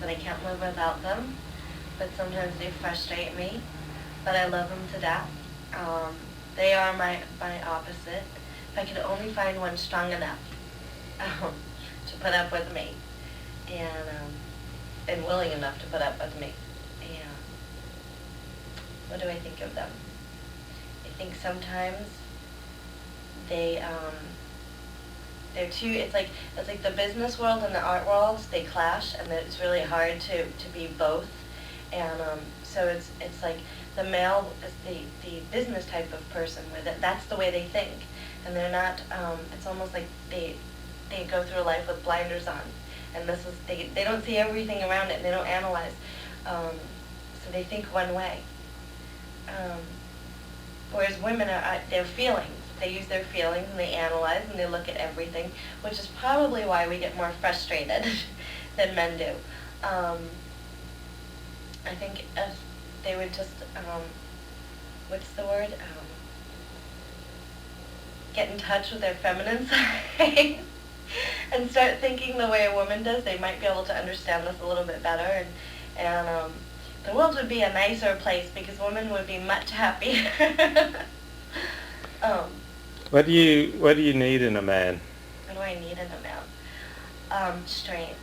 that I can't live without them, but sometimes they frustrate me, but I love them to death. Um, they are my opposite. If I could only find one strong enough um, to put up with me, and willing enough to put up with me. And what do I think of them? I think sometimes they they're too. It's like the business world and the art worlds, they clash, and it's really hard to be both. And so it's like the male is the business type of person with it. That's the way they think, and they're not. It's almost like they go through life with blinders on, and this is they don't see everything around it, and they don't analyze. So they think one way. Um, Whereas women are their feelings. They use their feelings and they analyze and they look at everything, which is probably why we get more frustrated than men do. I think if they would just, what's the word? Get in touch with their feminine side and start thinking the way a woman does, they might be able to understand us a little bit better, and the world would be a nicer place because women would be much happier. um, What do you need in a man? what do I need in a man? Strength,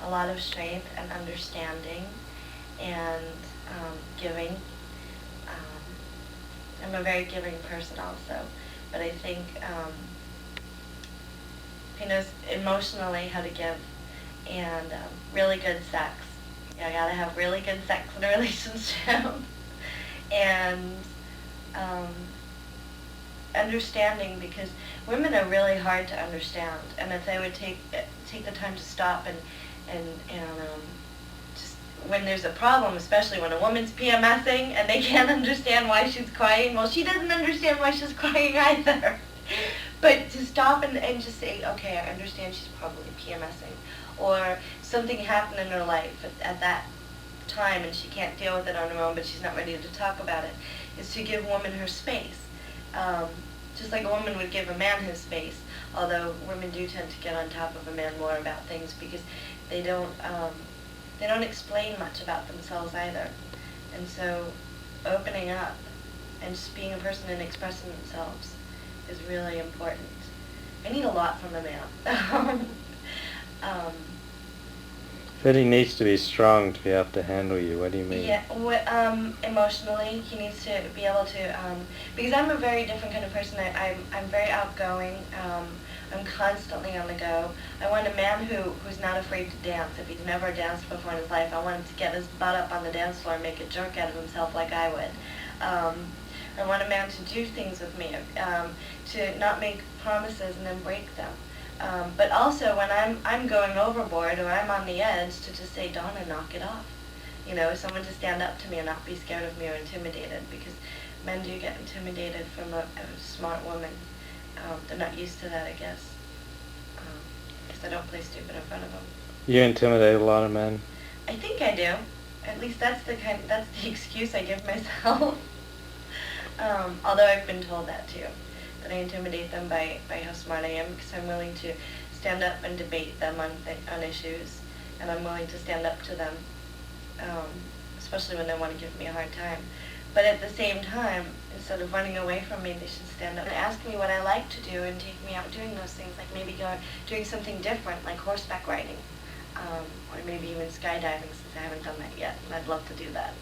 a lot of strength and understanding, and giving. I'm a very giving person also, but I think he knows emotionally how to give, and really good sex. You gotta have really good sex in a relationship, and um, understanding, because women are really hard to understand, and if they would take the time to stop and just when there's a problem, especially when a woman's PMSing and they can't understand why she's crying, well, she doesn't understand why she's crying either. But to stop and just say, okay, I understand she's probably PMSing, or something happened in her life at that time and she can't deal with it on her own, but she's not ready to talk about it, is to give woman her space. Just like a woman would give a man his space, although women do tend to get on top of a man more about things because they don't explain much about themselves either. And so opening up and just being a person and expressing themselves is really important. I need a lot from a man. Said he needs to be strong to be able to handle you. What do you mean? Yeah, emotionally, he needs to be able to, because I'm a very different kind of person. I'm very outgoing. I'm constantly on the go. I want a man who's not afraid to dance. If he's never danced before in his life, I want him to get his butt up on the dance floor and make a jerk out of himself like I would. I want a man to do things with me, to not make promises and then break them. But also when I'm going overboard or I'm on the edge, to just say, Donna, knock it off. Someone to stand up to me and not be scared of me or intimidated, because men do get intimidated from a smart woman. They're not used to that, I guess, because I don't play stupid in front of them. You intimidate a lot of men? I think I do. At least that's the excuse I give myself. Although I've been told that too, that I intimidate them by how smart I am, because I'm willing to stand up and debate them on issues, and I'm willing to stand up to them, especially when they want to give me a hard time. But at the same time, instead of running away from me, they should stand up and ask me what I like to do and take me out doing those things, like maybe doing something different, like horseback riding, or maybe even skydiving, since I haven't done that yet, and I'd love to do that.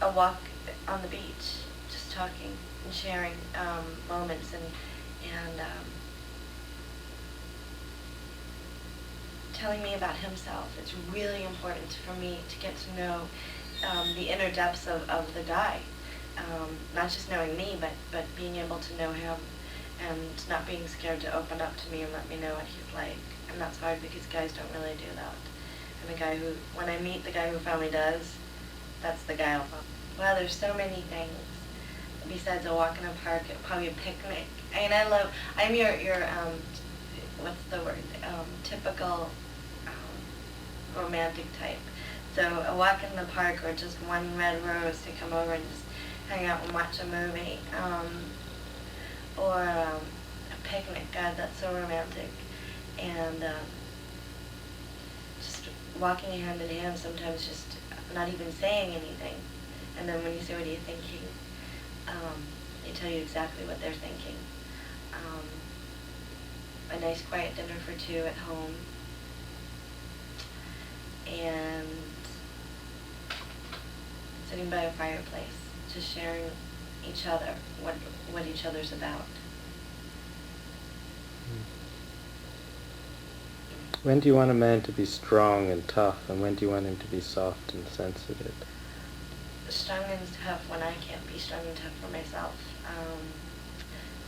A walk on the beach, just talking and sharing moments, and telling me about himself. It's really important for me to get to know the inner depths of the guy. Not just knowing me, but being able to know him, and not being scared to open up to me and let me know what he's like. And that's hard because guys don't really do that. And when I meet the guy who finally does, that's the guy I'll follow. Wow, there's so many things. Besides a walk in a park, probably a picnic. I'm your what's the word? Typical romantic type. So a walk in the park, or just one red rose to come over and just hang out and watch a movie. Or a picnic. God, that's so romantic. And walking hand in hand, sometimes just not even saying anything. And then when you say, what are you thinking? They tell you exactly what they're thinking. A nice quiet dinner for two at home. And sitting by a fireplace, just sharing each other, what each other's about. When do you want a man to be strong and tough, and when do you want him to be soft and sensitive? Strong and tough when I can't be strong and tough for myself.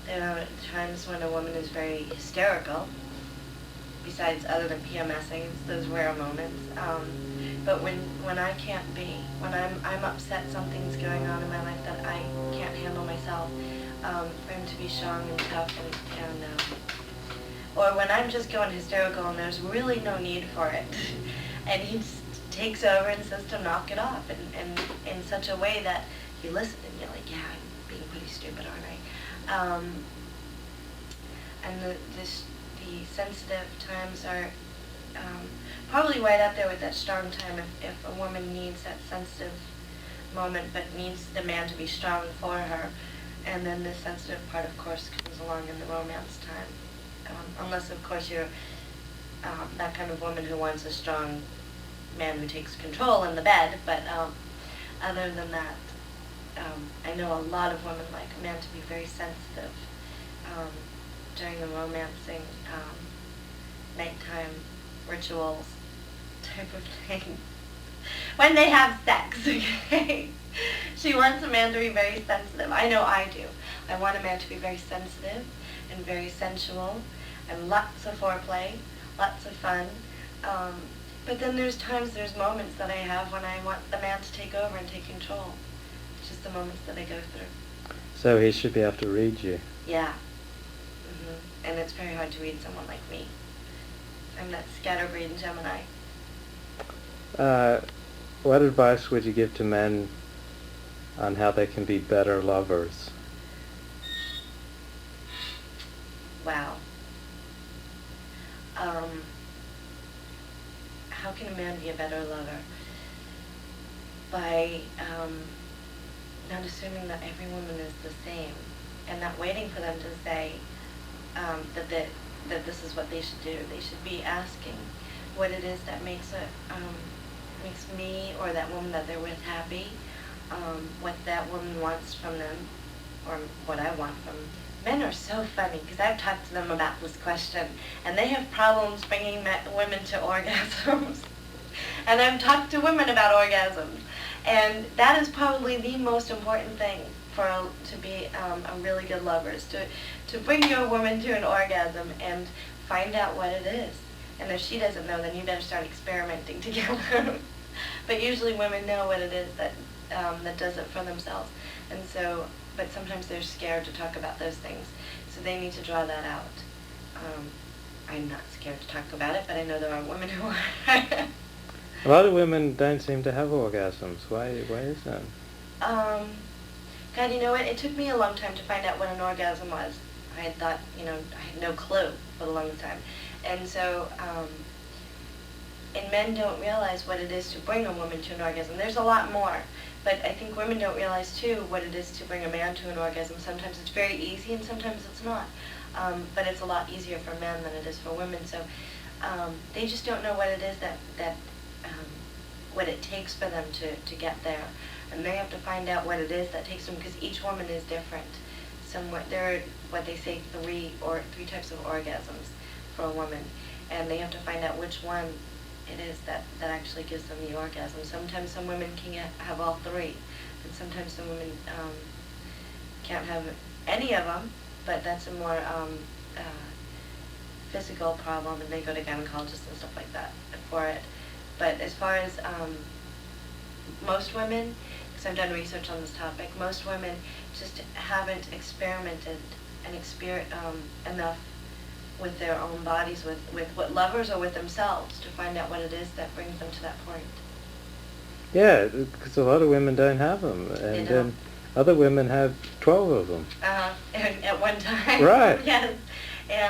There are times when a woman is very hysterical, besides other than PMSing, it's those rare moments. But when I can't be, when I'm upset, something's going on in my life that I can't handle myself, for him to be strong and tough and or when I'm just going hysterical and there's really no need for it, and he just takes over and says to knock it off, and in such a way that you listen and you're like, yeah, I'm being pretty stupid, aren't I? And the sensitive times are probably right up there with that strong time. If a woman needs that sensitive moment but needs the man to be strong for her, and then the sensitive part, of course, comes along in the romance time. Unless, of course, you're that kind of woman who wants a strong man who takes control in the bed. But other than that, I know a lot of women like a man to be very sensitive during the romancing, nighttime rituals type of thing. When they have sex, okay? She wants a man to be very sensitive. I know I do. I want a man to be very sensitive and very sensual, and lots of foreplay, lots of fun. But then there's moments that I have when I want the man to take over and take control. It's just the moments that I go through. So he should be able to read you. Yeah. And it's very hard to read someone like me. I'm that scatterbrain Gemini. What advice would you give to men on how they can be better lovers? Wow. How can a man be a better lover? By not assuming that every woman is the same, and not waiting for them to say that this is what they should do. They should be asking what it is that makes me or that woman that they're with happy, what that woman wants from them, or what I want from them. Men are so funny, because I've talked to them about this question, and they have problems bringing women to orgasms. And I've talked to women about orgasms, and that is probably the most important thing to be a really good lover, is to bring your woman to an orgasm and find out what it is. And if she doesn't know, then you better start experimenting together. But usually women know what it is that does it for themselves, and so. But sometimes they're scared to talk about those things, so they need to draw that out. I'm not scared to talk about it, but I know there are women who are. A lot of women don't seem to have orgasms. Why is that? God, you know what? It took me a long time to find out what an orgasm was. I had thought, I had no clue for the longest time. And so, and men don't realize what it is to bring a woman to an orgasm. There's a lot more. But I think women don't realize, too, what it is to bring a man to an orgasm. Sometimes it's very easy and sometimes it's not. But it's a lot easier for men than it is for women. So they just don't know what it is what it takes for them to get there. And they have to find out what it is that takes them, because each woman is different. There are what they say three types of orgasms for a woman. And they have to find out which one it is that actually gives them the orgasm. Sometimes some women can have all three, and sometimes some women can't have any of them, but that's a more physical problem, and they go to gynecologists and stuff like that for it. But as far as most women, because I've done research on this topic, most women just haven't experimented and enough with their own bodies, with what lovers or with themselves, to find out what it is that brings them to that point. Yeah, because a lot of women don't have them, and then other women have 12 of them. At one time. Right. Yes. And